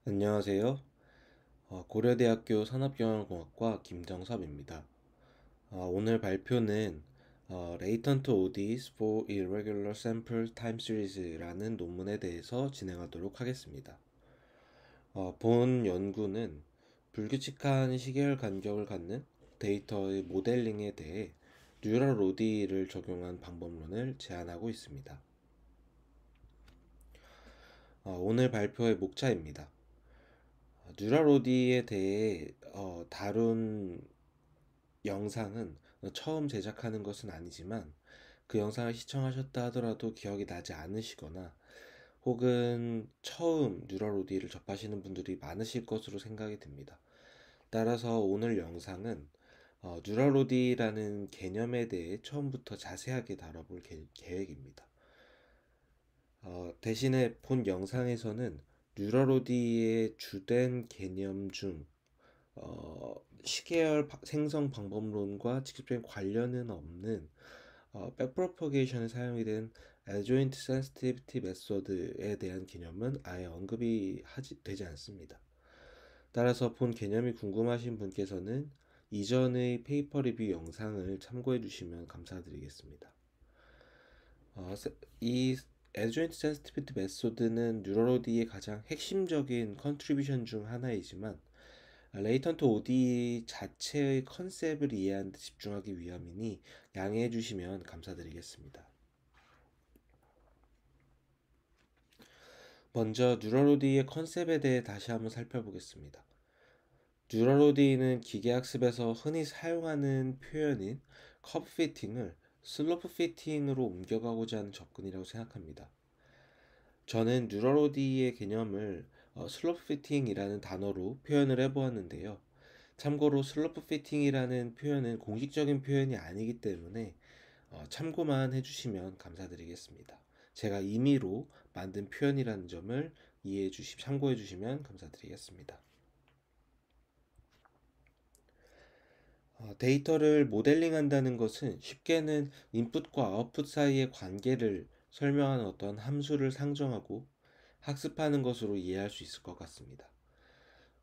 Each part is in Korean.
안녕하세요. 고려대학교 산업경영공학과 김정섭입니다. 오늘 발표는 Latent ODs for Irregular Sample Time Series라는 논문에 대해서 진행하도록 하겠습니다. 본 연구는 불규칙한 시계열 간격을 갖는 데이터의 모델링에 대해 뉴럴 OD를 적용한 방법론을 제안하고 있습니다. 오늘 발표의 목차입니다. 뉴럴 OD에 대해 다룬 영상은 처음 제작하는 것은 아니지만 그 영상을 시청하셨다 하더라도 기억이 나지 않으시거나 혹은 처음 뉴럴 OD를 접하시는 분들이 많으실 것으로 생각이 듭니다. 따라서 오늘 영상은 뉴럴 OD라는 개념에 대해 처음부터 자세하게 다뤄볼 계획입니다. 대신에 본 영상에서는 뉴럴 OD의 주된 개념 중 시계열 생성 방법론과 직접적인 관련은 없는 백프로퍼게이션에 사용이 된 adjoint sensitivity method에 대한 개념은 아예 언급이 되지 않습니다. 따라서 본 개념이 궁금하신 분께서는 이전의 페이퍼 리뷰 영상을 참고해 주시면 감사드리겠습니다. 이 adjoint sensitivity method는 뉴럴 OD의 가장 핵심적인 컨트리뷰션 중 하나이지만 레이턴트 OD 자체의 컨셉을 이해하는 데 집중하기 위함이니 양해해 주시면 감사드리겠습니다. 먼저 뉴럴 OD의 컨셉에 대해 다시 한번 살펴보겠습니다. 뉴럴 OD는 기계학습에서 흔히 사용하는 표현인 커브 피팅을 슬로프 피팅으로 옮겨가고자 하는 접근이라고 생각합니다. 저는 뉴럴 OD의 개념을 슬로프 피팅이라는 단어로 표현을 해보았는데요. 참고로 슬로프 피팅이라는 표현은 공식적인 표현이 아니기 때문에 참고만 해주시면 감사드리겠습니다. 제가 임의로 만든 표현이라는 점을 참고해 주시면 감사드리겠습니다. 데이터를 모델링한다는 것은 쉽게는 인풋과 아웃풋 사이의 관계를 설명하는 어떤 함수를 상정하고 학습하는 것으로 이해할 수 있을 것 같습니다.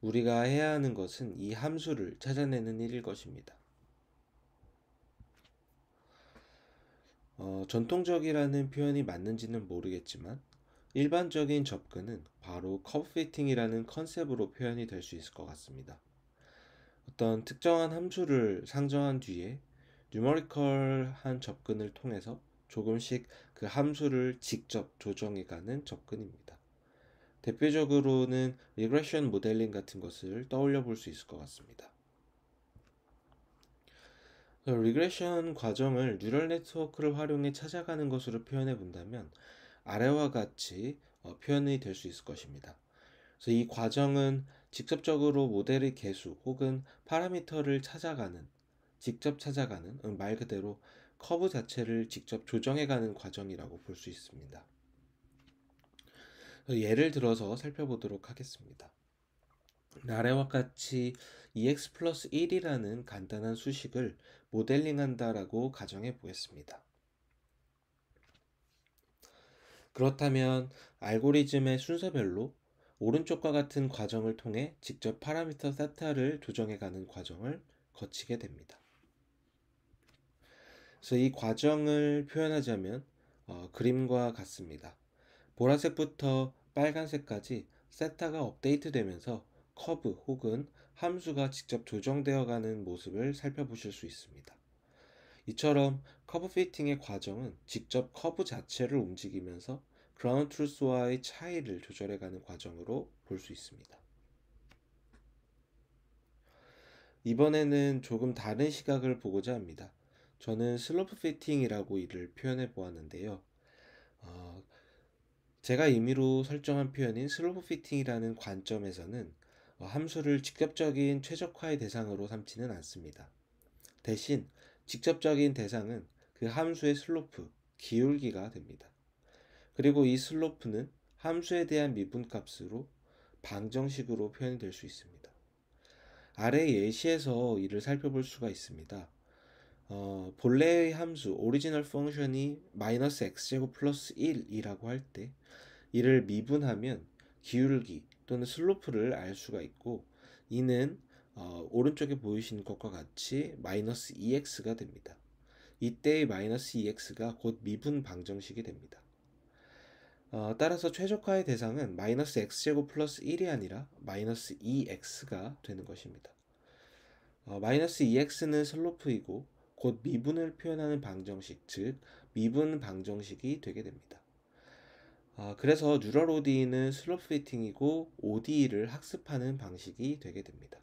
우리가 해야 하는 것은 이 함수를 찾아내는 일일 것입니다. 전통적이라는 표현이 맞는지는 모르겠지만 일반적인 접근은 바로 커브 피팅이라는 컨셉으로 표현이 될 수 있을 것 같습니다. 어떤 특정한 함수를 상정한 뒤에 뉴머리컬한 접근을 통해서 조금씩 그 함수를 직접 조정해가는 접근입니다. 대표적으로는 리그레션 모델링 같은 것을 떠올려 볼 수 있을 것 같습니다. 리그레션 과정을 뉴럴 네트워크를 활용해 찾아가는 것으로 표현해 본다면 아래와 같이 표현이 될 수 있을 것입니다. 그래서 이 과정은 직접적으로 모델의 개수 혹은 파라미터를 직접 찾아가는, 말 그대로 커브 자체를 직접 조정해가는 과정이라고 볼 수 있습니다. 예를 들어서 살펴보도록 하겠습니다. 아래와 같이 EX 플러스 1이라는 간단한 수식을 모델링한다라고 가정해 보겠습니다. 그렇다면 알고리즘의 순서별로 오른쪽과 같은 과정을 통해 직접 파라미터 세타를 조정해가는 과정을 거치게 됩니다. 그래서 이 과정을 표현하자면 그림과 같습니다. 보라색부터 빨간색까지 세타가 업데이트되면서 커브 혹은 함수가 직접 조정되어가는 모습을 살펴보실 수 있습니다. 이처럼 커브 피팅의 과정은 직접 커브 자체를 움직이면서 그라운드 트루스와의 차이를 조절해가는 과정으로 볼 수 있습니다. 이번에는 조금 다른 시각을 보고자 합니다. 저는 슬로프 피팅이라고 이를 표현해 보았는데요. 어, 제가 임의로 설정한 표현인 슬로프 피팅이라는 관점에서는 함수를 직접적인 최적화의 대상으로 삼지는 않습니다. 대신 직접적인 대상은 그 함수의 슬로프, 기울기가 됩니다. 그리고 이 슬로프는 함수에 대한 미분값으로 방정식으로 표현이 될 수 있습니다. 아래 예시에서 이를 살펴볼 수가 있습니다. 본래의 함수 오리지널 펑션이 마이너스 x제곱 플러스 1이라고 할 때 이를 미분하면 기울기 또는 슬로프를 알 수가 있고, 이는 오른쪽에 보이시는 것과 같이 마이너스 2x가 됩니다. 이때의 마이너스 2x가 곧 미분 방정식이 됩니다. 따라서 최적화의 대상은 마이너스 x제곱 플러스 1이 아니라 마이너스 2x가 되는 것입니다. 마이너스 2x는 슬로프이고 곧 미분을 표현하는 방정식, 즉 미분 방정식이 되게 됩니다. 그래서 뉴럴 ODE는 슬로프 피팅이고 ODE를 학습하는 방식이 되게 됩니다.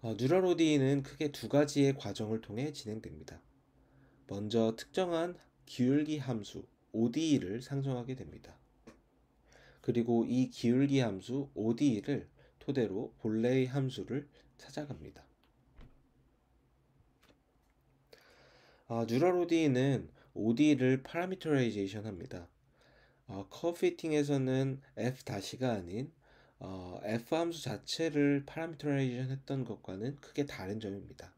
뉴럴 ODE는 크게 두 가지의 과정을 통해 진행됩니다. 먼저 특정한 기울기 함수 ODE를 상정하게 됩니다. 그리고 이 기울기 함수 ODE를 토대로 본래의 함수를 찾아갑니다. 뉴럴 ODE는 ODE를 파라미터라이제이션 합니다. 커브 피팅에서는 F-가 아닌 F 함수 자체를 파라미터라이제이션 했던 것과는 크게 다른 점입니다.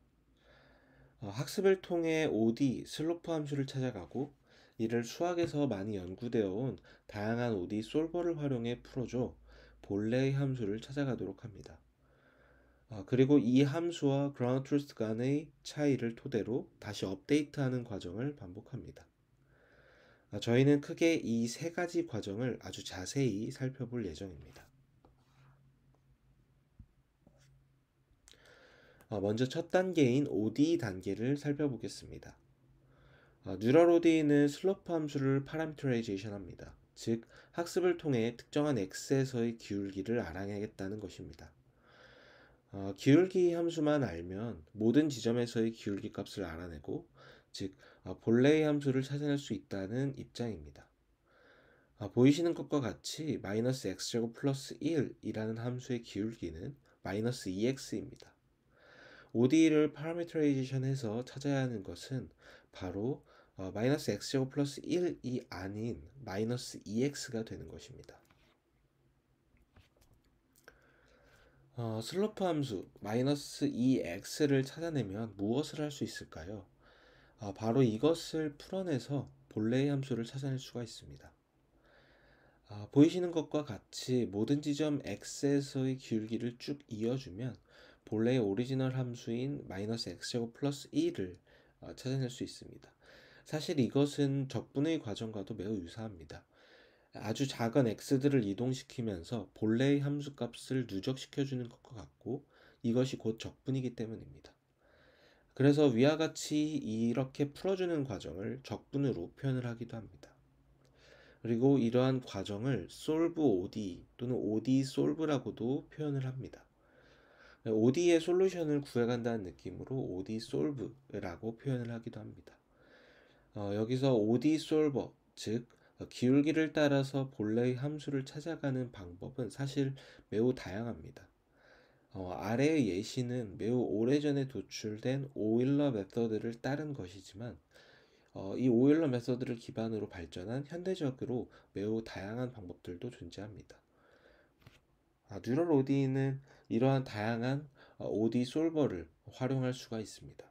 학습을 통해 OD, 슬로프 함수를 찾아가고 이를 수학에서 많이 연구되어 온 다양한 OD 솔버를 활용해 풀어줘 본래의 함수를 찾아가도록 합니다. 그리고 이 함수와 그라운드 트루스 간의 차이를 토대로 다시 업데이트하는 과정을 반복합니다. 저희는 크게 이 세 가지 과정을 아주 자세히 살펴볼 예정입니다. 먼저 첫 단계인 ODE 단계를 살펴보겠습니다. 뉴럴 ODE는 슬로프 함수를 파라미터라이제이션 합니다. 즉, 학습을 통해 특정한 x에서의 기울기를 알아내겠다는 것입니다. 기울기 함수만 알면 모든 지점에서의 기울기 값을 알아내고, 즉 본래의 함수를 찾아낼 수 있다는 입장입니다. 보이시는 것과 같이 마이너스 x제곱 플러스 1이라는 함수의 기울기는 마이너스 2x입니다. ODE를 파라미터라이제이션 해서 찾아야 하는 것은 바로 마이너스 x제곱 플러스 1이 아닌 마이너스 2x가 되는 것입니다. 슬로프 함수 마이너스 2x를 찾아내면 무엇을 할 수 있을까요? 바로 이것을 풀어내서 본래의 함수를 찾아낼 수가 있습니다. 보이시는 것과 같이 모든 지점 x에서의 기울기를 쭉 이어주면 본래의 오리지널 함수인 마이너스 x제곱 플러스 1을 찾아낼 수 있습니다. 사실 이것은 적분의 과정과도 매우 유사합니다. 아주 작은 x들을 이동시키면서 본래의 함수 값을 누적시켜주는 것과 같고, 이것이 곧 적분이기 때문입니다. 그래서 위와 같이 이렇게 풀어주는 과정을 적분으로 표현을 하기도 합니다. 그리고 이러한 과정을 solve ODE 또는 ODE solve라고도 표현을 합니다. ODE의 솔루션을 구해간다는 느낌으로 ODE solve라고 표현을 하기도 합니다. 여기서 ODE solver, 즉 기울기를 따라서 본래의 함수를 찾아가는 방법은 사실 매우 다양합니다. 아래의 예시는 매우 오래전에 도출된 오일러 메서드를 따른 것이지만, 이 오일러 메서드를 기반으로 발전한 현대적으로 매우 다양한 방법들도 존재합니다. 뉴럴 ODE는 이러한 다양한 ODE 솔버를 활용할 수가 있습니다.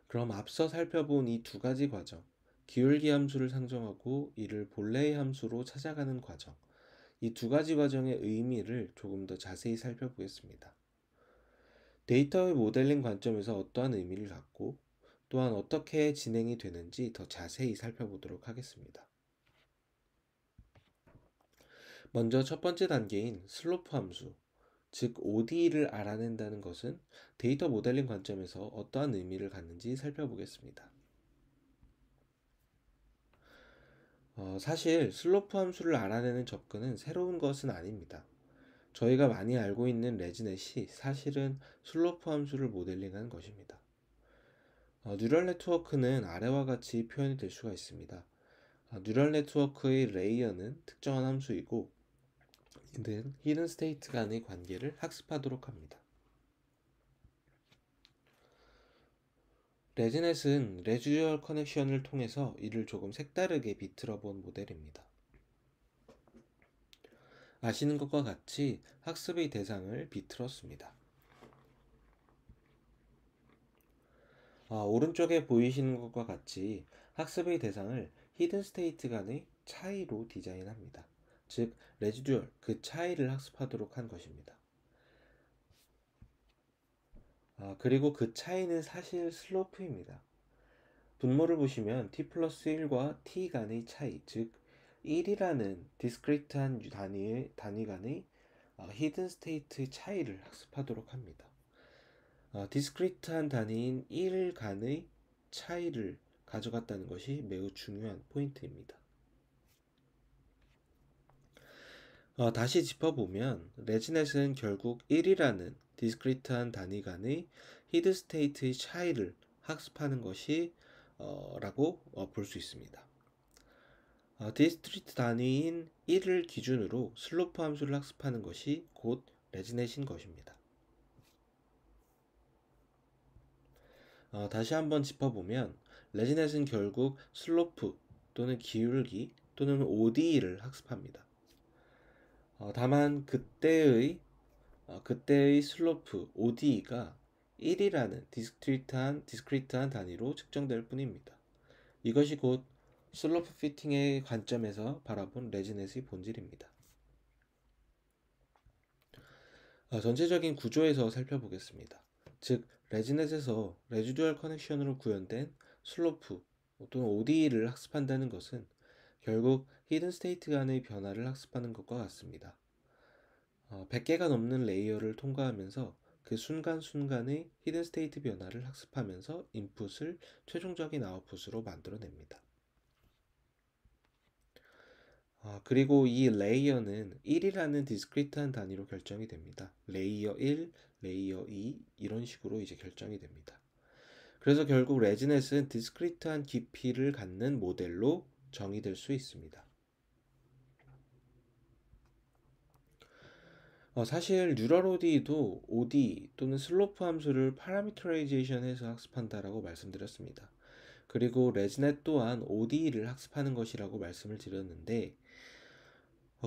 그럼 앞서 살펴본 이 두 가지 과정, 기울기 함수를 상정하고 이를 본래의 함수로 찾아가는 과정, 이 두 가지 과정의 의미를 조금 더 자세히 살펴보겠습니다. 데이터의 모델링 관점에서 어떠한 의미를 갖고 또한 어떻게 진행이 되는지 더 자세히 살펴보도록 하겠습니다. 먼저 첫 번째 단계인 슬로프 함수, 즉 ODE를 알아낸다는 것은 데이터 모델링 관점에서 어떠한 의미를 갖는지 살펴보겠습니다. 사실 슬로프 함수를 알아내는 접근은 새로운 것은 아닙니다. 저희가 많이 알고 있는 레지넷이 사실은 슬로프 함수를 모델링한 것입니다. 뉴럴 네트워크는 아래와 같이 표현이 될 수가 있습니다. 뉴럴 네트워크의 레이어는 특정한 함수이고, 이는 히든 스테이트 간의 관계를 학습하도록 합니다. 레지넷은 레지듀얼 커넥션을 통해서 이를 조금 색다르게 비틀어 본 모델입니다. 아시는 것과 같이 학습의 대상을 비틀었습니다. 오른쪽에 보이시는 것과 같이 학습의 대상을 히든 스테이트 간의 차이로 디자인합니다. 즉, 레지듀얼, 그 차이를 학습하도록 한 것입니다. 그리고 그 차이는 사실 슬로프입니다. 분모를 보시면 t 플러스 1과 t 간의 차이, 즉 1이라는 디스크리트한 단위 간의 히든 스테이트 차이를 학습하도록 합니다. 디스크리트한 단위인 1 간의 차이를 가져갔다는 것이 매우 중요한 포인트입니다. 다시 짚어보면 레지넷은 결국 1이라는 디스크리트한 단위 간의 히든 스테이트의 차이를 학습하는 것이 라고 볼 수 있습니다. 디스크리트 단위인 1을 기준으로 슬로프 함수를 학습하는 것이 곧 레지넷인 것입니다. 다시 한번 짚어보면 레지넷은 결국 슬로프 또는 기울기 또는 ODE를 학습합니다. 다만 그때의 슬로프 ODE가 1이라는 디스크리트한 단위로 측정될 뿐입니다. 이것이 곧 슬로프 피팅의 관점에서 바라본 레지넷의 본질입니다. 전체적인 구조에서 살펴보겠습니다. 즉, 레지넷에서 레지듀얼 커넥션으로 구현된 슬로프 또는 ODE를 학습한다는 것은 결국 히든 스테이트 간의 변화를 학습하는 것과 같습니다. 100개가 넘는 레이어를 통과하면서 그 순간순간의 히든 스테이트 변화를 학습하면서 인풋을 최종적인 아웃풋으로 만들어냅니다. 그리고 이 레이어는 1이라는 디스크리트한 단위로 결정이 됩니다. 레이어 1, 레이어 2 이런 식으로 이제 결정이 됩니다. 그래서 결국 레지넷은 디스크리트한 깊이를 갖는 모델로 정의될 수 있습니다. 사실 뉴럴 ODE도 ODE 또는 슬로프 함수를 파라미터라이제이션해서 학습한다라고 말씀드렸습니다. 그리고 레지넷 또한 ODE를 학습하는 것이라고 말씀을 드렸는데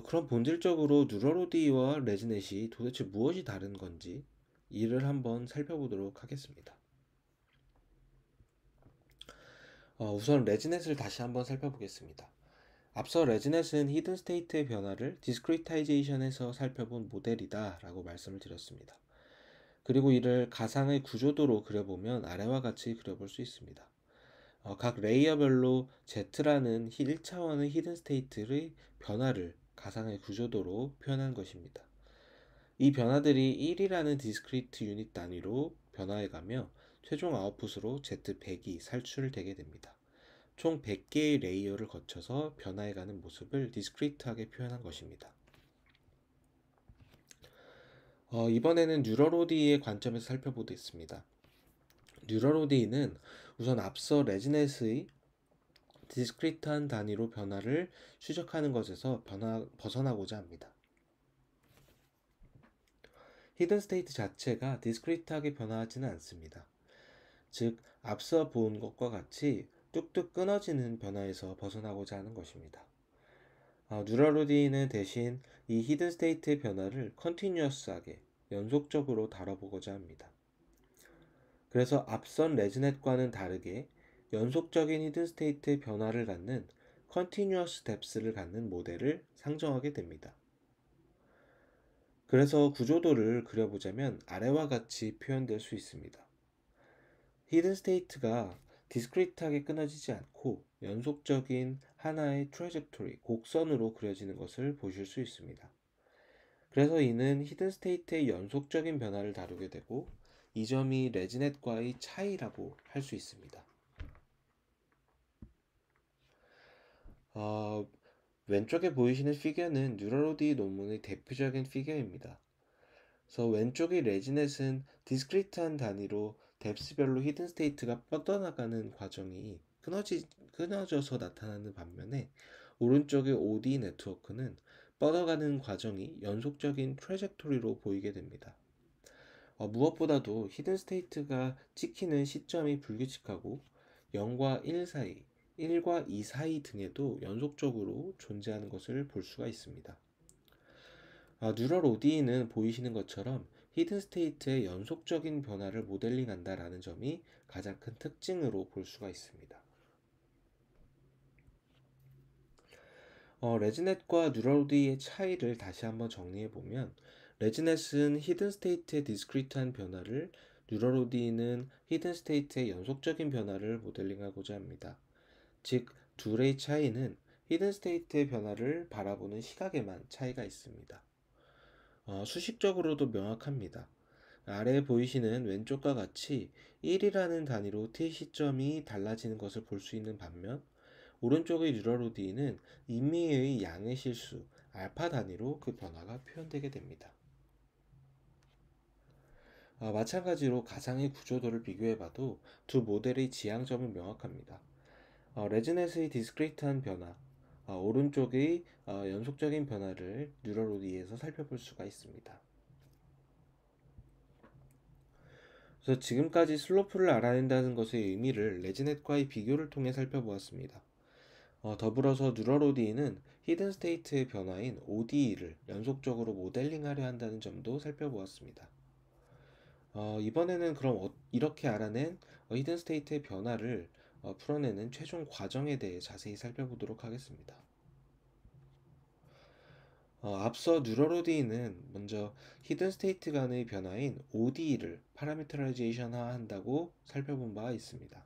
그럼 본질적으로 뉴럴 ODE와 레지넷이 도대체 무엇이 다른 건지 이를 한번 살펴보도록 하겠습니다. 우선 레지넷을 다시 한번 살펴보겠습니다. 앞서 레지넷은 히든 스테이트의 변화를 디스크리타이제이션에서 살펴본 모델이다 라고 말씀을 드렸습니다. 그리고 이를 가상의 구조도로 그려보면 아래와 같이 그려볼 수 있습니다. 각 레이어별로 Z라는 1차원의 히든 스테이트의 변화를 가상의 구조도로 표현한 것입니다. 이 변화들이 1이라는 디스크리트 유닛 단위로 변화해가며 최종 아웃풋으로 Z100이 살출되게 됩니다. 총 100개의 레이어를 거쳐서 변화해가는 모습을 디스크리트하게 표현한 것입니다. 이번에는 뉴럴 ODE의 관점에서 살펴보겠습니다. 뉴럴 ODE는 우선 앞서 레지넷의 디스크리트한 단위로 변화를 추적하는 것에서 벗어나고자 합니다. 히든 스테이트 자체가 디스크리트하게 변화하지는 않습니다. 즉, 앞서 본 것과 같이 뚝뚝 끊어지는 변화에서 벗어나고자 하는 것입니다. 뉴럴 ODE는 대신 이 히든 스테이트의 변화를 컨티뉴어스하게 연속적으로 다뤄보고자 합니다. 그래서 앞선 레지넷과는 다르게 연속적인 히든 스테이트의 변화를 갖는 컨티뉴어스 뎁스를 갖는 모델을 상정하게 됩니다. 그래서 구조도를 그려보자면 아래와 같이 표현될 수 있습니다. 히든 스테이트가 디스크리트하게 끊어지지 않고 연속적인 하나의 트래젝토리, 곡선으로 그려지는 것을 보실 수 있습니다. 그래서 이는 히든 스테이트의 연속적인 변화를 다루게 되고 이 점이 레지넷과의 차이라고 할 수 있습니다. 왼쪽에 보이시는 피겨는 뉴럴 ODE 논문의 대표적인 피겨입니다. 그래서 왼쪽의 레지넷은 디스크리트한 단위로 뎁스별로 히든 스테이트가 뻗어나가는 과정이 끊어져서 나타나는 반면에 오른쪽의 ODE 네트워크는 뻗어가는 과정이 연속적인 트래젝토리로 보이게 됩니다. 무엇보다도 히든 스테이트가 찍히는 시점이 불규칙하고 0과 1 사이, 1과 2 사이 등에도 연속적으로 존재하는 것을 볼 수가 있습니다. 뉴럴 ODE는 보이시는 것처럼 히든 스테이트의 연속적인 변화를 모델링한다라는 점이 가장 큰 특징으로 볼 수가 있습니다. 레지넷과 뉴럴OD의 차이를 다시 한번 정리해 보면, 레지넷은 히든 스테이트의 디스크리트한 변화를, 뉴럴OD는 히든 스테이트의 연속적인 변화를 모델링하고자 합니다. 즉, 둘의 차이는 히든 스테이트의 변화를 바라보는 시각에만 차이가 있습니다. 수식적으로도 명확합니다. 아래에 보이시는 왼쪽과 같이 1이라는 단위로 t 시점이 달라지는 것을 볼 수 있는 반면, 오른쪽의 뉴럴OD는 임의의 양의 실수 알파 단위로 그 변화가 표현되게 됩니다. 마찬가지로 가상의 구조도를 비교해봐도 두 모델의 지향점은 명확합니다. 레즈넷의 디스크리트한 변화, 오른쪽의 연속적인 변화를 뉴럴OD에서 살펴볼 수가 있습니다. 그래서 지금까지 슬로프를 알아낸다는 것의 의미를 레즈넷과의 비교를 통해 살펴보았습니다. 더불어서 뉴럴OD는 히든 스테이트의 변화인 ODE를 연속적으로 모델링하려 한다는 점도 살펴보았습니다. 이번에는 그럼 이렇게 알아낸 히든 스테이트의 변화를 풀어내는 최종 과정에 대해 자세히 살펴보도록 하겠습니다. 앞서 뉴럴OD는 먼저 히든 스테이트 간의 변화인 ODE를 파라미터라이제이션 한다고 살펴본 바가 있습니다.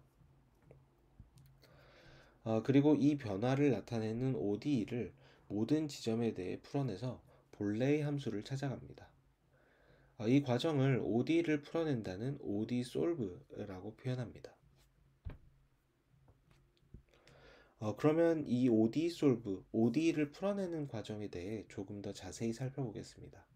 그리고 이 변화를 나타내는 ODE를 모든 지점에 대해 풀어내서 본래의 함수를 찾아갑니다. 이 과정을 ODE를 풀어낸다는 OD solve라고 표현합니다. 그러면 이 OD solve, ODE를 풀어내는 과정에 대해 조금 더 자세히 살펴보겠습니다.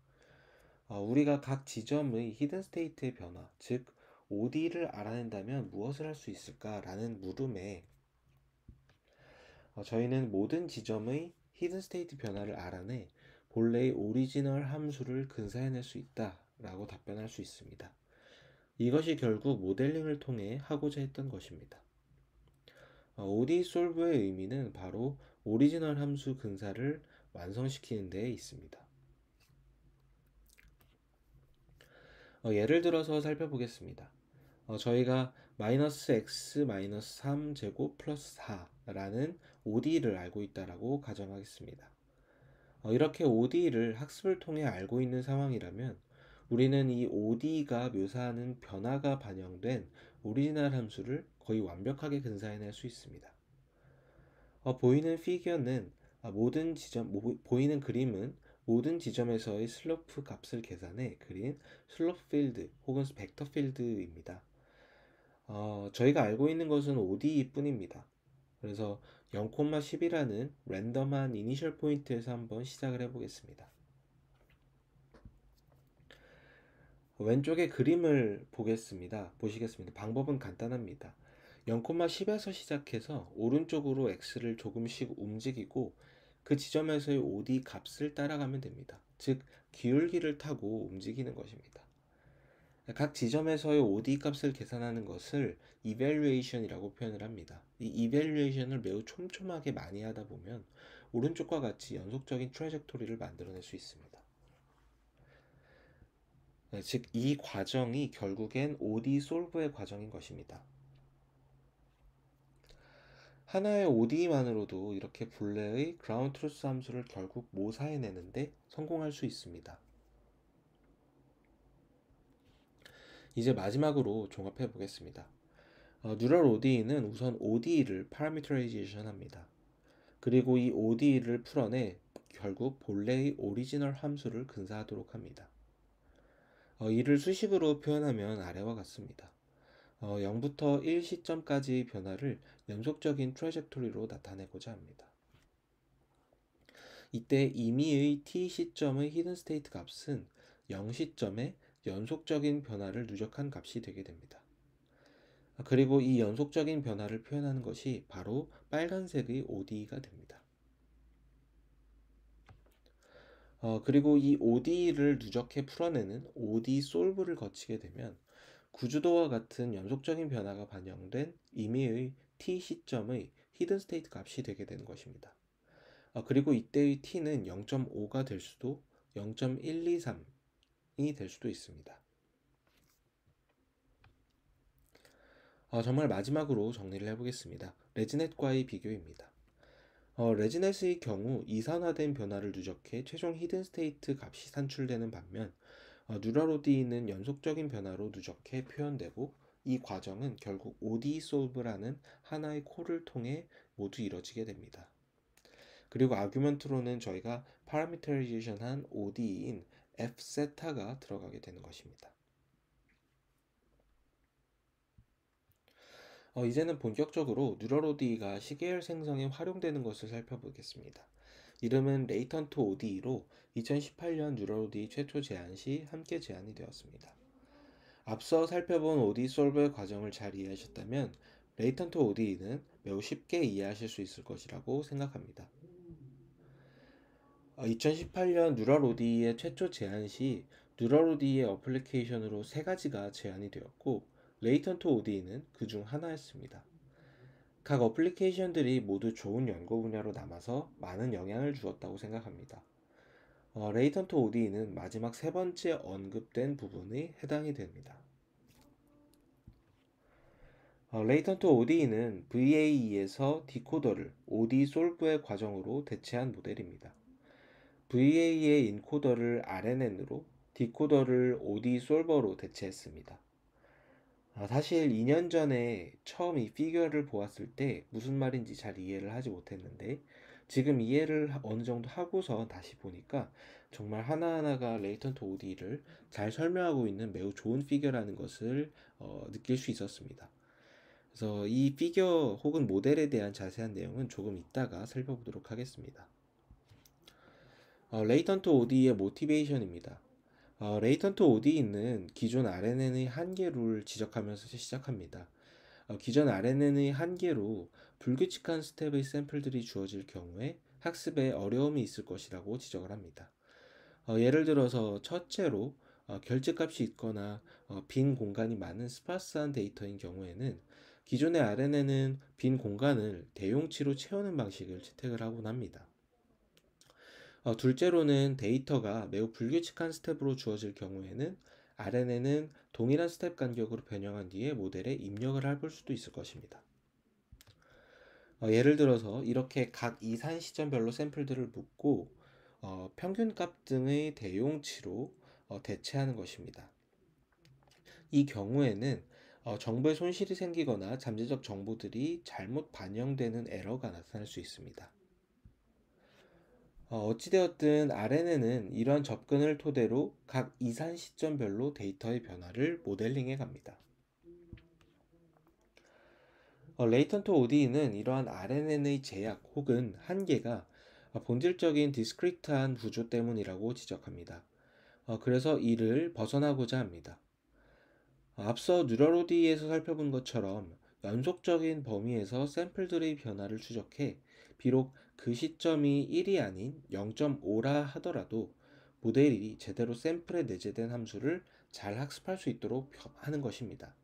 우리가 각 지점의 히든 스테이트의 변화, 즉 ODE를 알아낸다면 무엇을 할 수 있을까라는 물음에 저희는 모든 지점의 히든 스테이트 변화를 알아내 본래의 오리지널 함수를 근사해낼 수 있다 라고 답변할 수 있습니다. 이것이 결국 모델링을 통해 하고자 했던 것입니다. OD solve의 의미는 바로 오리지널 함수 근사를 완성시키는 데에 있습니다. 예를 들어서 살펴보겠습니다. 저희가 마이너스 x 마이너스 3 제곱 플러스 4라는 ODE를 알고 있다라고 가정하겠습니다. 이렇게 ODE를 학습을 통해 알고 있는 상황이라면 우리는 이 ODE가 묘사하는 변화가 반영된 오리지널 함수를 거의 완벽하게 근사해낼 수 있습니다. 보이는 피겨는 보이는 그림은 모든 지점에서의 슬로프 값을 계산해 그린 슬로프 필드 혹은 벡터 필드입니다. 저희가 알고 있는 것은 ODE 뿐입니다. 그래서 0,10이라는 랜덤한 이니셜 포인트에서 한번 시작을 해보겠습니다. 왼쪽의 그림을 보시겠습니다. 방법은 간단합니다. 0,10에서 시작해서 오른쪽으로 x를 조금씩 움직이고 그 지점에서의 OD 값을 따라가면 됩니다. 즉, 기울기를 타고 움직이는 것입니다. 각 지점에서의 OD 값을 계산하는 것을 evaluation이라고 표현을 합니다. 이 evaluation을 매우 촘촘하게 많이 하다 보면 오른쪽과 같이 연속적인 트래젝토리를 만들어낼 수 있습니다. 즉, 이 과정이 결국엔 OD 솔브의 과정인 것입니다. 하나의 ODE만으로도 이렇게 본래의 ground truth 함수를 결국 모사해내는데 성공할 수 있습니다. 이제 마지막으로 종합해 보겠습니다. 뉴럴 ODE는 우선 ODE를 parameterization 합니다. 그리고 이 ODE를 풀어내 결국 본래의 오리지널 함수를 근사하도록 합니다. 이를 수식으로 표현하면 아래와 같습니다. 0부터 1 시점까지의 변화를 연속적인 트래젝토리로 나타내고자 합니다. 이때 임의의 t 시점의 히든 스테이트 값은 0 시점에 연속적인 변화를 누적한 값이 되게 됩니다. 그리고 이 연속적인 변화를 표현하는 것이 바로 빨간색의 ODE가 됩니다. 그리고 이 ODE를 누적해 풀어내는 OD 솔브를 거치게 되면 구주도와 같은 연속적인 변화가 반영된 임의의 t 시점의 히든 스테이트 값이 되게 되는 것입니다. 그리고 이때의 t는 0.5가 될 수도 0.123이 될 수도 있습니다. 정말 마지막으로 정리를 해보겠습니다. 레지넷과의 비교입니다. 레지넷의 경우 이산화된 변화를 누적해 최종 히든 스테이트 값이 산출되는 반면 뉴럴 ODE는 연속적인 변화로 누적해 표현되고, 이 과정은 결국 ODE 솔브라는 하나의 콜을 통해 모두 이뤄지게 됩니다. 그리고 아규먼트로는 저희가 파라미터리제이션한 ODE인 F세타가 들어가게 되는 것입니다. 이제는 본격적으로 뉴럴 ODE가 시계열 생성에 활용되는 것을 살펴보겠습니다. 이름은 레이턴트 ODE로 2018년 뉴럴 ODE 최초 제안 시 함께 제안이 되었습니다. 앞서 살펴본 ODE 솔브의 과정을 잘 이해하셨다면 레이턴트 ODE는 매우 쉽게 이해하실 수 있을 것이라고 생각합니다. 2018년 뉴럴 ODE의 최초 제안 시 뉴럴 ODE의 어플리케이션으로 세 가지가 제안이 되었고, 레이턴트 ODE는 그 중 하나였습니다. 각 어플리케이션들이 모두 좋은 연구 분야로 남아서 많은 영향을 주었다고 생각합니다. 레이턴트 ODE는 마지막 세 번째 언급된 부분에 해당이 됩니다. 레이턴트 ODE는 VAE에서 디코더를 ODE 솔브의 과정으로 대체한 모델입니다. VA의 인코더를 RNN으로, 디코더를 ODE 솔버로 대체했습니다. 사실 2년 전에 처음 이 피규어를 보았을 때 무슨 말인지 잘 이해를 하지 못했는데, 지금 이해를 어느 정도 하고서 다시 보니까 정말 하나하나가 레이턴트 ODE를 잘 설명하고 있는 매우 좋은 피규어라는 것을 느낄 수 있었습니다. 그래서 이 피규어 혹은 모델에 대한 자세한 내용은 조금 이따가 살펴보도록 하겠습니다. 레이턴트 ODE의 모티베이션입니다. 레이턴트 ODE는 기존 RNN의 한계를 지적하면서 시작합니다. 기존 RNN의 한계로 불규칙한 스텝의 샘플들이 주어질 경우에 학습에 어려움이 있을 것이라고 지적을 합니다. 예를 들어서 첫째로 결집값이 있거나 빈 공간이 많은 스파스한 데이터인 경우에는 기존의 RNN은 빈 공간을 대용치로 채우는 방식을 채택을 하곤 합니다. 둘째로는 데이터가 매우 불규칙한 스텝으로 주어질 경우에는 RNN은 동일한 스텝 간격으로 변형한 뒤에 모델에 입력을 해볼 수도 있을 것입니다. 예를 들어서 이렇게 각 이산 시점별로 샘플들을 묶고 평균값 등의 대용치로 대체하는 것입니다. 이 경우에는 정보에 손실이 생기거나 잠재적 정보들이 잘못 반영되는 에러가 나타날 수 있습니다. 어찌되었든 RNN은 이런 접근을 토대로 각 이산 시점별로 데이터의 변화를 모델링해 갑니다. 레이턴트 ODE는 이러한 RNN의 제약 혹은 한계가 본질적인 디스크리트한 구조 때문이라고 지적합니다. 그래서 이를 벗어나고자 합니다. 앞서 뉴럴 ODE에서 살펴본 것처럼 연속적인 범위에서 샘플들의 변화를 추적해 비록 그 시점이 1이 아닌 0.5라 하더라도 모델이 제대로 샘플에 내재된 함수를 잘 학습할 수 있도록 하는 것입니다.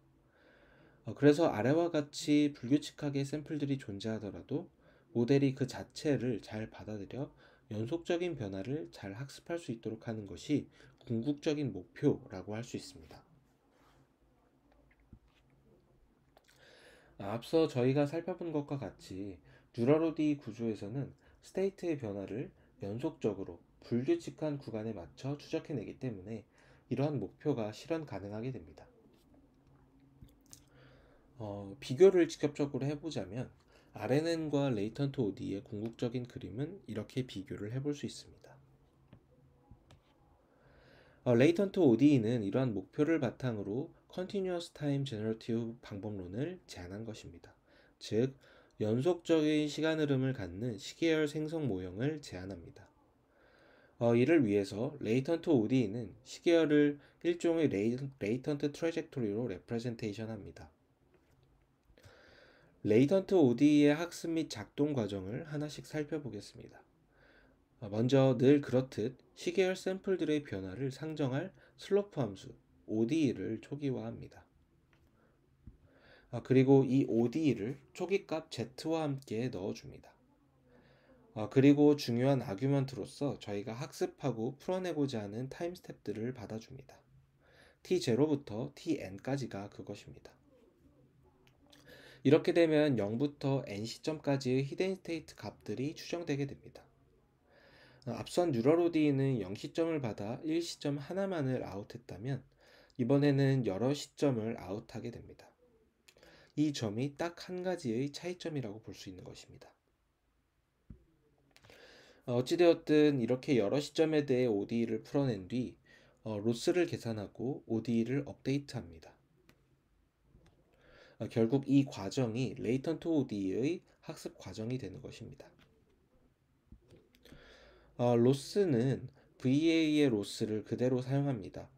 그래서 아래와 같이 불규칙하게 샘플들이 존재하더라도 모델이 그 자체를 잘 받아들여 연속적인 변화를 잘 학습할 수 있도록 하는 것이 궁극적인 목표라고 할 수 있습니다. 앞서 저희가 살펴본 것과 같이 뉴럴 ODE 구조에서는 스테이트의 변화를 연속적으로 불규칙한 구간에 맞춰 추적해내기 때문에 이러한 목표가 실현 가능하게 됩니다. 비교를 직접적으로 해보자면 RNN과 레이턴트 ODE의 궁극적인 그림은 이렇게 비교를 해볼 수 있습니다. 레이턴트 ODE는 이러한 목표를 바탕으로 Continuous Time Generative 방법론을 제안한 것입니다. 즉, 연속적인 시간 흐름을 갖는 시계열 생성 모형을 제안합니다. 이를 위해서 레이턴트 ODE는 시계열을 일종의 레이턴트 트래젝토리로 레프레젠테이션 합니다. 레이턴트 ODE의 학습 및 작동 과정을 하나씩 살펴보겠습니다. 먼저 늘 그렇듯 시계열 샘플들의 변화를 상정할 슬로프 함수 ODE를 초기화합니다. 그리고 이 ODE를 초기값 Z와 함께 넣어줍니다. 그리고 중요한 아규먼트로서 저희가 학습하고 풀어내고자 하는 타임 스텝들을 받아줍니다. T0부터 Tn까지가 그것입니다. 이렇게 되면 0부터 n 시점까지의 히든 스테이트 값들이 추정되게 됩니다. 앞선 뉴럴 ODE는 0 시점을 받아 1 시점 하나만을 아웃했다면 이번에는 여러 시점을 아웃하게 됩니다. 이 점이 딱 한 가지의 차이점이라고 볼 수 있는 것입니다. 어찌되었든 이렇게 여러 시점에 대해 ODE를 풀어낸 뒤 로스를 계산하고 ODE를 업데이트합니다. 결국 이 과정이 레이턴트 ODE의 학습 과정이 되는 것입니다. 로스는 VA의 로스를 그대로 사용합니다.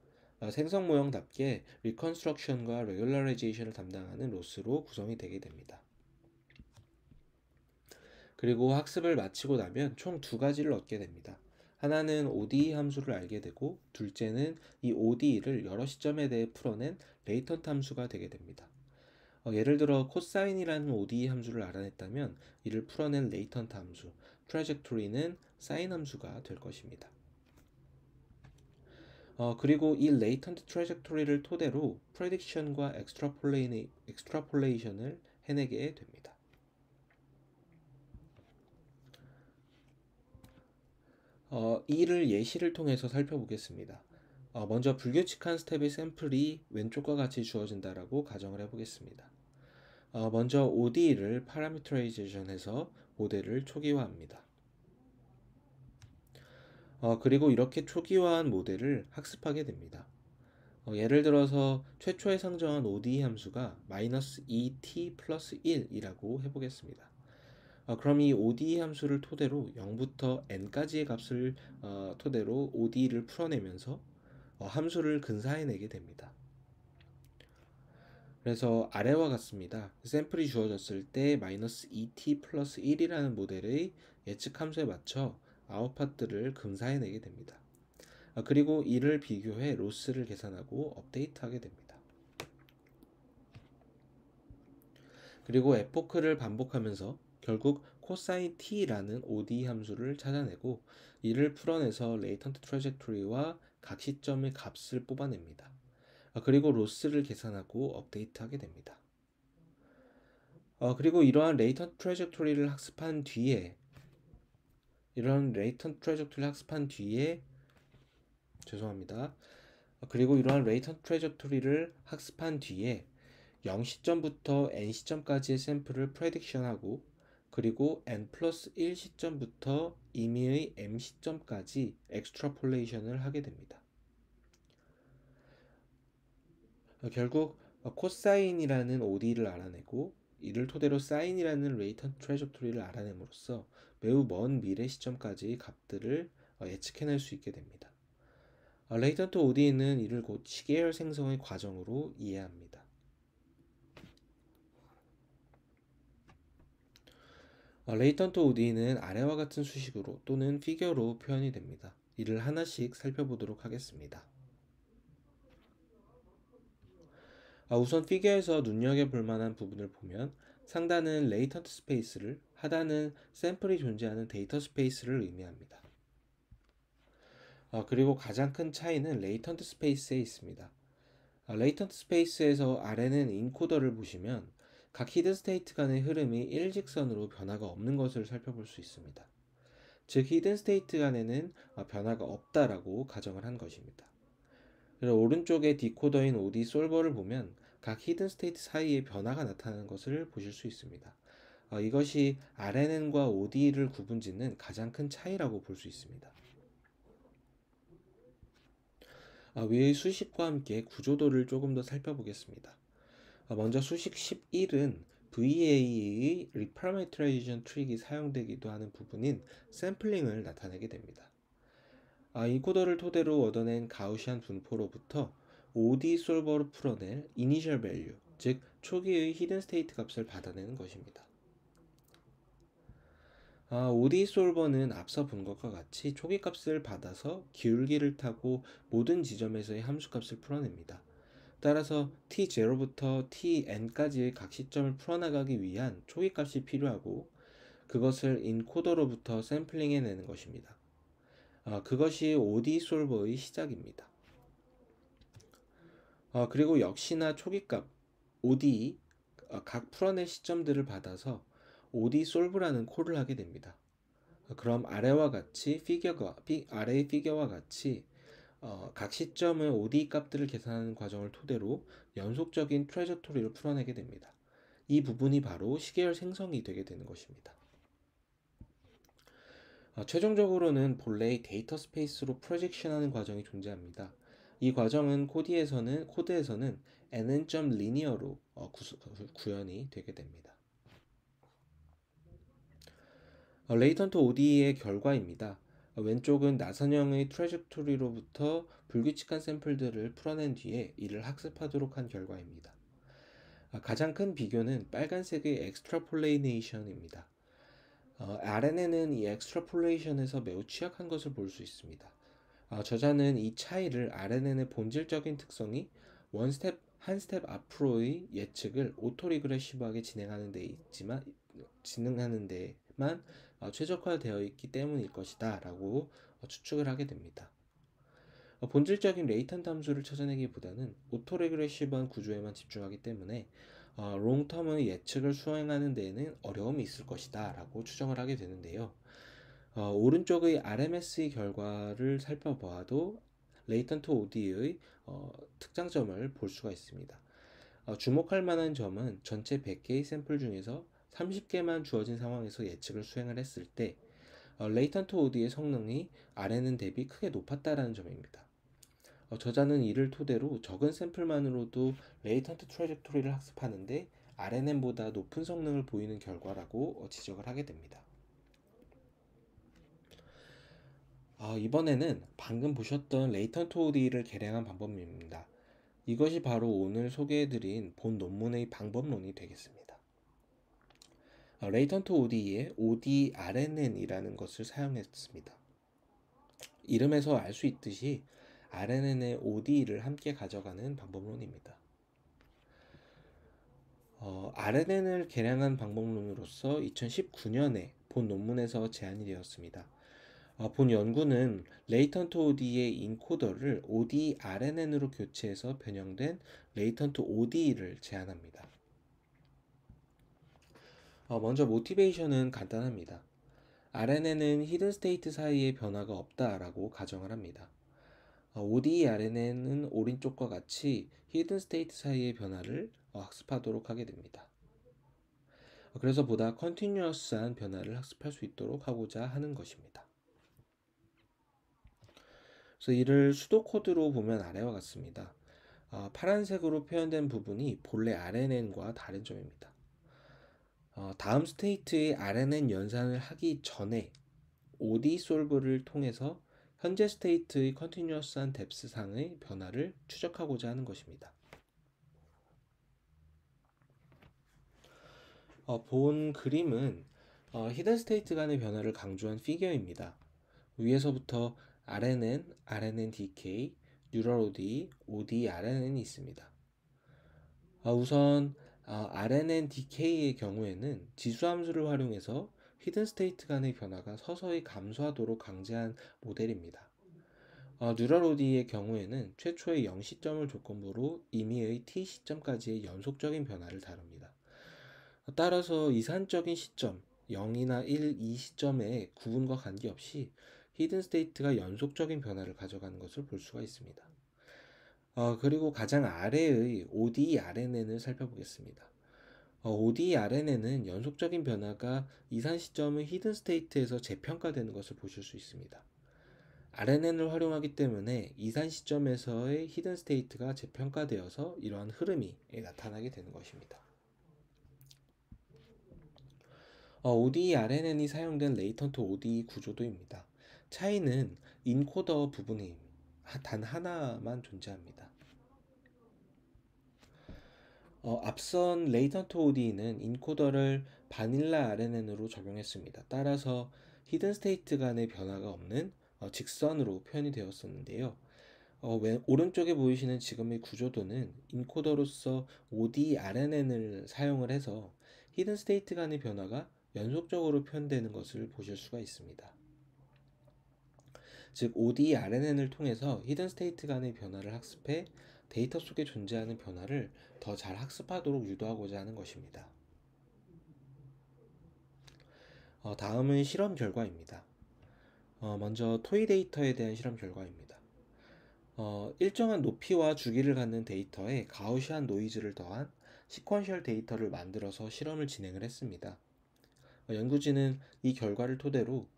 생성 모형답게 리컨스트럭션과 레귤러라이제이션을 담당하는 로스로 구성이 되게 됩니다. 그리고 학습을 마치고 나면 총 두 가지를 얻게 됩니다. 하나는 ODE 함수를 알게 되고 둘째는 이 ODE를 여러 시점에 대해 풀어낸 레이턴트 함수가 되게 됩니다. 예를 들어 코사인이라는 ODE 함수를 알아냈다면 이를 풀어낸 레이턴트 함수, 트래젝토리는 사인 함수가 될 것입니다. 그리고 이 레이턴트 트래젝토리를 토대로 프레딕션과 엑스트라폴레이션을 해내게 됩니다. 이를 예시를 통해서 살펴보겠습니다. 먼저 불규칙한 스텝의 샘플이 왼쪽과 같이 주어진다라고 가정을 해보겠습니다. 먼저 ODE를 파라미터라이제이션해서 모델을 초기화합니다. 그리고 이렇게 초기화한 모델을 학습하게 됩니다. 예를 들어서 최초에 상정한 ODE 함수가 -2t 플러스 1이라고 해보겠습니다. 그럼 이 ODE 함수를 토대로 0부터 n까지의 값을 토대로 ODE를 풀어내면서 함수를 근사해내게 됩니다. 그래서 아래와 같습니다. 샘플이 주어졌을 때 -2t 플러스 1이라는 모델의 예측 함수에 맞춰 아웃팟들을 근사해내게 됩니다. 그리고 이를 비교해 로스를 계산하고 업데이트하게 됩니다. 그리고 에포크를 반복하면서 결국 코사인 t라는 ODE 함수를 찾아내고 이를 풀어내서 레이턴트 트래젝토리와 각 시점의 값을 뽑아냅니다. 그리고 로스를 계산하고 업데이트하게 됩니다. 그리고 이러한 레이턴트 트래젝토리를 학습한 뒤에 죄송합니다. 그리고 이러한 레이턴트 트래젝토리를 학습한 뒤에 0시점부터 n시점까지의 샘플을 프레딕션하고 그리고 n 플러스 1 시점부터 임의의 m 시점까지 엑스트라폴레이션을 하게 됩니다. 결국 코사인이라는 ODE를 알아내고 이를 토대로 사인이라는 레이턴트 트래젝토리를 알아냄으로써 매우 먼 미래 시점까지의 값들을 예측해낼 수 있게 됩니다. 레이턴트 ODE는 이를 곧 시계열 생성의 과정으로 이해합니다. 레이턴트 ODE는 아래와 같은 수식으로 또는 피겨로 표현이 됩니다. 이를 하나씩 살펴보도록 하겠습니다. 우선 피겨에서 눈여겨볼 만한 부분을 보면 상단은 레이턴트 스페이스를, 하단은 샘플이 존재하는 데이터 스페이스를 의미합니다. 그리고 가장 큰 차이는 레이턴트 스페이스에 있습니다. 레이턴트 스페이스에서 아래는 인코더를 보시면 각 히든 스테이트 간의 흐름이 일직선으로 변화가 없는 것을 살펴볼 수 있습니다. 즉 히든 스테이트 간에는 변화가 없다라고 가정을 한 것입니다. 그리고 오른쪽에 디코더인 OD 솔버를 보면 각 히든 스테이트 사이에 변화가 나타나는 것을 보실 수 있습니다. 이것이 RNN과 OD를 구분짓는 가장 큰 차이라고 볼 수 있습니다. 위의 수식과 함께 구조도를 조금 더 살펴보겠습니다. 먼저 수식 11은 VA의 Reparameterization 트릭이 사용되기도 하는 부분인 샘플링을 나타내게 됩니다. 인코더를 토대로 얻어낸 가우시안 분포로부터 OD 솔버로 풀어낼 Initial Value, 즉 초기의 히든 스테이트 값을 받아내는 것입니다. OD 솔버는 앞서 본 것과 같이 초기 값을 받아서 기울기를 타고 모든 지점에서의 함수 값을 풀어냅니다. 따라서 t0부터 tn까지의 각 시점을 풀어나가기 위한 초기 값이 필요하고 그것을 인코더로부터 샘플링해내는 것입니다. 그것이 OD 솔버의 시작입니다. 그리고 역시나 초기값 OD 각 풀어낼 시점들을 받아서 OD 솔브라는 콜을 하게 됩니다. 그럼 아래의 피겨와 같이 각 시점의 OD 값들을 계산하는 과정을 토대로 연속적인 트레저토리를 풀어내게 됩니다. 이 부분이 바로 시계열 생성이 되게 되는 것입니다. 최종적으로는 본래의 데이터 스페이스로 프로젝션하는 과정이 존재합니다. 이 과정은 코드에서는 nn.linear로 구현이 되게 됩니다. 레이턴트 ODE의 결과입니다. 왼쪽은 나선형의 트래젝토리로부터 불규칙한 샘플들을 풀어낸 뒤에 이를 학습하도록 한 결과입니다. 가장 큰 비교는 빨간색의 엑스트라폴레이네이션입니다. RNN은 이 엑스트라폴레이션에서 매우 취약한 것을 볼 수 있습니다. 저자는 이 차이를 RNN의 본질적인 특성이 한 스텝 앞으로의 예측을 오토리그레시브하게 진행하는 데만 최적화되어 있기 때문일 것이다 라고 추측을 하게 됩니다. 본질적인 레이턴트 함수를 찾아내기보다는 오토레그레시브한 구조에만 집중하기 때문에 롱텀의 예측을 수행하는 데에는 어려움이 있을 것이다 라고 추정을 하게 되는데요. 오른쪽의 RMS의 결과를 살펴보아도 레이턴트 OD의 특장점을 볼 수가 있습니다. 주목할 만한 점은 전체 100개의 샘플 중에서 30개만 주어진 상황에서 예측을 수행을 했을 때 레이턴트 OD의 성능이 RNN 대비 크게 높았다는 점입니다. 저자는 이를 토대로 적은 샘플만으로도 레이턴트 트래젝토리를 학습하는데 RNN보다 높은 성능을 보이는 결과라고 지적을 하게 됩니다. 이번에는 방금 보셨던 레이턴트 OD를 계량한 방법입니다. 이것이 바로 오늘 소개해드린 본 논문의 방법론이 되겠습니다. 레이턴트 OD에 ODRNN이라는 것을 사용했습니다. 이름에서 알 수 있듯이 RNN의 OD를 함께 가져가는 방법론입니다. RNN을 계량한 방법론으로서 2019년에 본 논문에서 제안이 되었습니다. 본 연구는 레이턴트 OD의 인코더를 ODRNN으로 교체해서 변형된 레이턴트 OD를 제안합니다. 먼저 모티베이션은 간단합니다. RNN은 히든 스테이트 사이에 변화가 없다라고 가정을 합니다. ODRNN은 오른쪽과 같이 히든 스테이트 사이의 변화를 학습하도록 하게 됩니다. 그래서 보다 컨티뉴어스한 변화를 학습할 수 있도록 하고자 하는 것입니다. 그래서 이를 수도 코드로 보면 아래와 같습니다. 파란색으로 표현된 부분이 본래 RNN과 다른 점입니다. 다음 스테이트의 RNN 연산을 하기 전에 OD 솔브를 통해서 현재 스테이트의 컨티뉴어스한 뎁스상의 변화를 추적하고자 하는 것입니다. 본 그림은 히든 스테이트 간의 변화를 강조한 피겨입니다. 위에서부터 RNN, RNN-DK, 뉴럴 OD, OD, RNN이 있습니다. 우선 RNN-DK의 경우에는 지수함수를 활용해서 히든 스테이트 간의 변화가 서서히 감소하도록 강제한 모델입니다. 뉴럴 OD의 경우에는 최초의 0시점을 조건부로 임의의 T시점까지의 연속적인 변화를 다룹니다. 따라서 이산적인 시점 0이나 1, 2 시점의 구분과 관계없이 히든 스테이트가 연속적인 변화를 가져가는 것을 볼 수가 있습니다. 그리고 가장 아래의 ODRNN을 살펴보겠습니다. ODRNN은 연속적인 변화가 이산 시점의 히든 스테이트에서 재평가되는 것을 보실 수 있습니다. RNN을 활용하기 때문에 이산 시점에서의 히든 스테이트가 재평가되어서 이러한 흐름이 나타나게 되는 것입니다. ODRNN이 사용된 레이턴트 ODE 구조도입니다. 차이는 인코더 부분이 단 하나만 존재합니다. 앞선 레이턴트 ODE는 인코더를 바닐라 RNN으로 적용했습니다. 따라서 히든 스테이트 간의 변화가 없는 직선으로 표현이 되었었는데요. 오른쪽에 보이시는 지금의 구조도는 인코더로서 ODRNN을 사용을 해서 히든 스테이트 간의 변화가 연속적으로 표현되는 것을 보실 수가 있습니다. 즉 ODRNN을 통해서 히든 스테이트 간의 변화를 학습해 데이터 속에 존재하는 변화를 더 잘 학습하도록 유도하고자 하는 것입니다. 다음은 실험 결과입니다. 먼저 토이 데이터에 대한 실험 결과입니다. 일정한 높이와 주기를 갖는 데이터에 가우시안 노이즈를 더한 시퀀셜 데이터를 만들어서 실험을 진행을 했습니다. 연구진은 이 결과를 토대로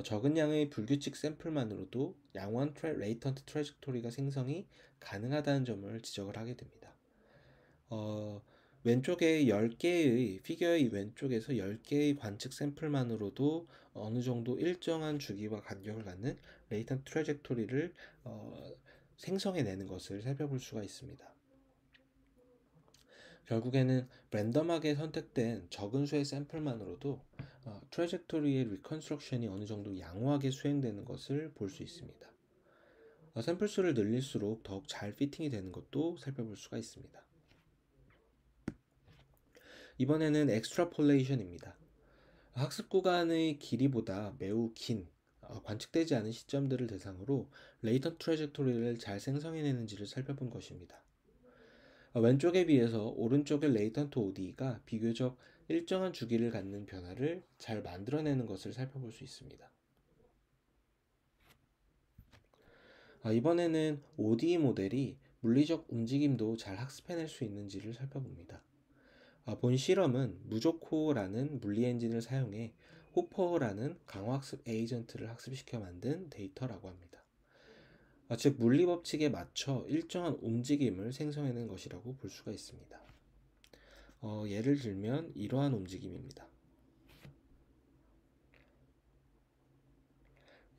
적은 양의 불규칙 샘플만으로도 양원 레이턴트 트래젝토리가 생성이 가능하다는 점을 지적을 하게 됩니다. 왼쪽에 10개의 피겨의 왼쪽에서 10개의 관측 샘플만으로도 어느 정도 일정한 주기와 간격을 갖는 레이턴트 트래젝토리를 생성해내는 것을 살펴볼 수가 있습니다. 결국에는 랜덤하게 선택된 적은 수의 샘플만으로도 트래젝토리의 리컨스트럭션이 어느 정도 양호하게 수행되는 것을 볼 수 있습니다. 샘플 수를 늘릴수록 더욱 잘 피팅이 되는 것도 살펴볼 수가 있습니다. 이번에는 엑스트라폴레이션입니다. 학습 구간의 길이보다 매우 긴 관측되지 않은 시점들을 대상으로 레이턴트 트래젝토리를 잘 생성해내는지를 살펴본 것입니다. 왼쪽에 비해서 오른쪽의 레이턴트 ODE가 비교적 일정한 주기를 갖는 변화를 잘 만들어내는 것을 살펴볼 수 있습니다. 이번에는 ODE 모델이 물리적 움직임도 잘 학습해낼 수 있는지를 살펴봅니다. 본 실험은 무조코라는 물리 엔진을 사용해 호퍼라는 강화학습 에이전트를 학습시켜 만든 데이터라고 합니다. 즉 물리 법칙에 맞춰 일정한 움직임을 생성해낸 것이라고 볼 수가 있습니다. 예를 들면 이러한 움직임입니다.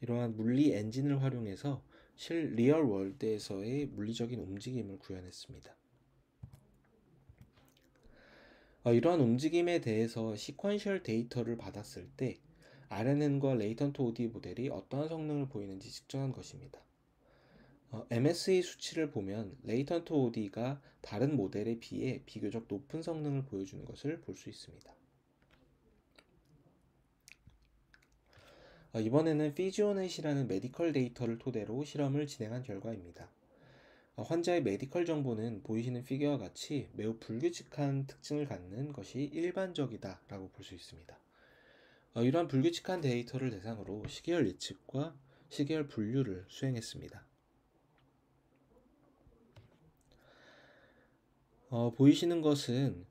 이러한 물리 엔진을 활용해서 리얼 월드에서의 물리적인 움직임을 구현했습니다. 이러한 움직임에 대해서 시퀀셜 데이터를 받았을 때 RNN과 레이턴트 ODE 모델이 어떠한 성능을 보이는지 측정한 것입니다. MS의 수치를 보면 레이턴트 ODE가 다른 모델에 비해 비교적 높은 성능을 보여주는 것을 볼 수 있습니다. 이번에는 피지오넷이라는 메디컬 데이터를 토대로 실험을 진행한 결과입니다. 환자의 메디컬 정보는 보이시는 피겨와 같이 매우 불규칙한 특징을 갖는 것이 일반적이다 라고 볼 수 있습니다. 이러한 불규칙한 데이터를 대상으로 시계열 예측과 시계열 분류를 수행했습니다. 보이시는 것은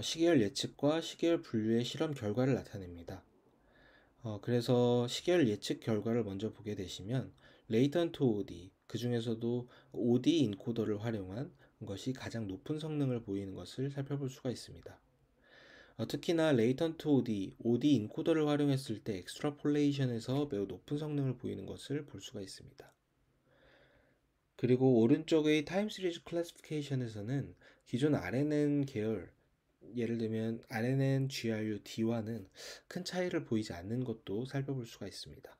시계열 예측과 시계열 분류의 실험 결과를 나타냅니다. 그래서 시계열 예측 결과를 먼저 보게 되시면 레이턴트 OD, 그 중에서도 OD 인코더를 활용한 것이 가장 높은 성능을 보이는 것을 살펴볼 수가 있습니다. 특히나 레이턴트 OD 인코더를 활용했을 때 엑스트라폴레이션에서 매우 높은 성능을 보이는 것을 볼 수가 있습니다. 그리고 오른쪽의 타임 시리즈 클래시피케이션에서는 기존 RNN 계열, 예를 들면 RNN, GRU, D와는 큰 차이를 보이지 않는 것도 살펴볼 수가 있습니다.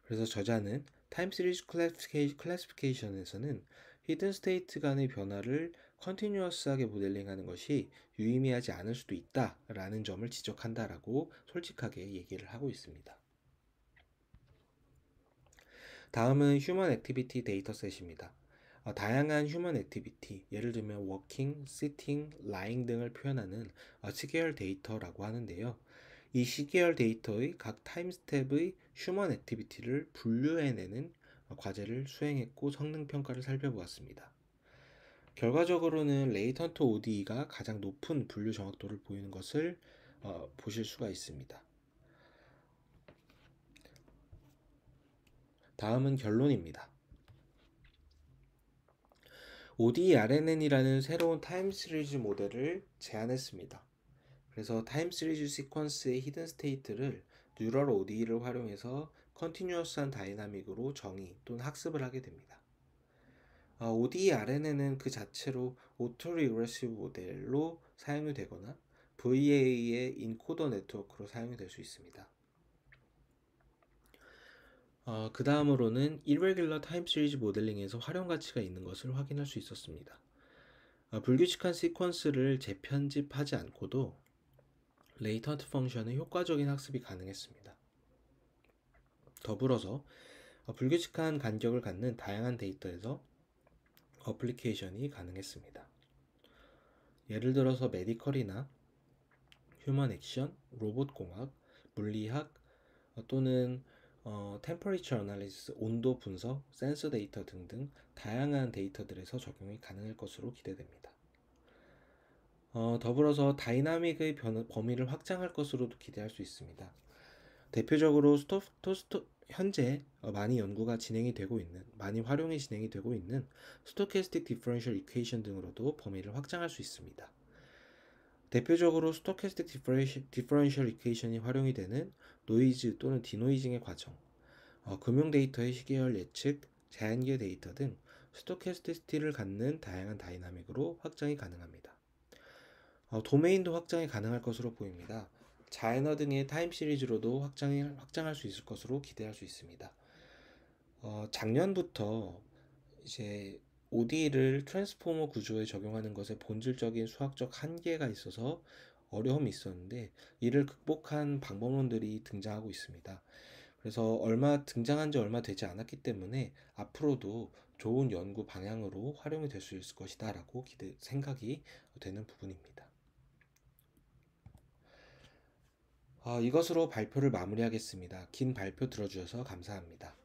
그래서 저자는 타임 시리즈 클래시피케이션에서는 히든 스테이트 간의 변화를 컨티뉴어스하게 모델링하는 것이 유의미하지 않을 수도 있다라는 점을 지적한다라고 솔직하게 얘기를 하고 있습니다. 다음은 휴먼 액티비티 데이터셋입니다. 다양한 휴먼 액티비티, 예를 들면 워킹, 시팅, 라잉 등을 표현하는 시계열 데이터라고 하는데요. 이 시계열 데이터의 각 타임 스텝의 휴먼 액티비티를 분류해내는 과제를 수행했고 성능 평가를 살펴보았습니다. 결과적으로는 레이턴트 ODE가 가장 높은 분류 정확도를 보이는 것을 보실 수가 있습니다. 다음은 결론입니다. ODE RNN이라는 새로운 타임 시리즈 모델을 제안했습니다. 그래서 타임 시리즈 시퀀스의 히든 스테이트를 뉴럴 ODE를 활용해서 컨티뉴어스한 다이나믹으로 정의 또는 학습을 하게 됩니다. ODE RNN은 그 자체로 오토 리그레시브 모델로 사용이 되거나 VA의 인코더 네트워크로 사용이 될 수 있습니다. 그 다음으로는 irregular time series 모델링에서 활용 가치가 있는 것을 확인할 수 있었습니다. 불규칙한 시퀀스를 재편집하지 않고도 레이턴트 펑션의 효과적인 학습이 가능했습니다. 더불어서 불규칙한 간격을 갖는 다양한 데이터에서 어플리케이션이 가능했습니다. 예를 들어서 메디컬이나 휴먼 액션, 로봇 공학, 물리학 또는 템퍼리처 어널리시스, 온도 분석, 센서 데이터 등등 다양한 데이터들에서 적용이 가능할 것으로 기대됩니다. 더불어서 다이나믹의 범위를 확장할 것으로도 기대할 수 있습니다. 대표적으로 현재 많이 연구가 진행이 되고 있는, 많이 활용이 진행이 되고 있는 스토캐스틱 디퍼런셜 이퀘이션 등으로도 범위를 확장할 수 있습니다. 대표적으로 스토캐스틱 디퍼런셜 이퀘이션이 활용이 되는 노이즈 또는 디노이징의 과정, 금융 데이터의 시계열 예측, 자연계 데이터 등 스토캐스티시티를 갖는 다양한 다이나믹으로 확장이 가능합니다. 도메인도 확장이 가능할 것으로 보입니다. 자이너 등의 타임 시리즈로도 확장할 수 있을 것으로 기대할 수 있습니다. 작년부터 이제 ODE를 트랜스포머 구조에 적용하는 것에 본질적인 수학적 한계가 있어서 어려움이 있었는데 이를 극복한 방법론들이 등장하고 있습니다. 그래서 등장한 지 얼마 되지 않았기 때문에 앞으로도 좋은 연구 방향으로 활용이 될 수 있을 것이다 라고 생각이 되는 부분입니다. 이것으로 발표를 마무리하겠습니다. 긴 발표 들어주셔서 감사합니다.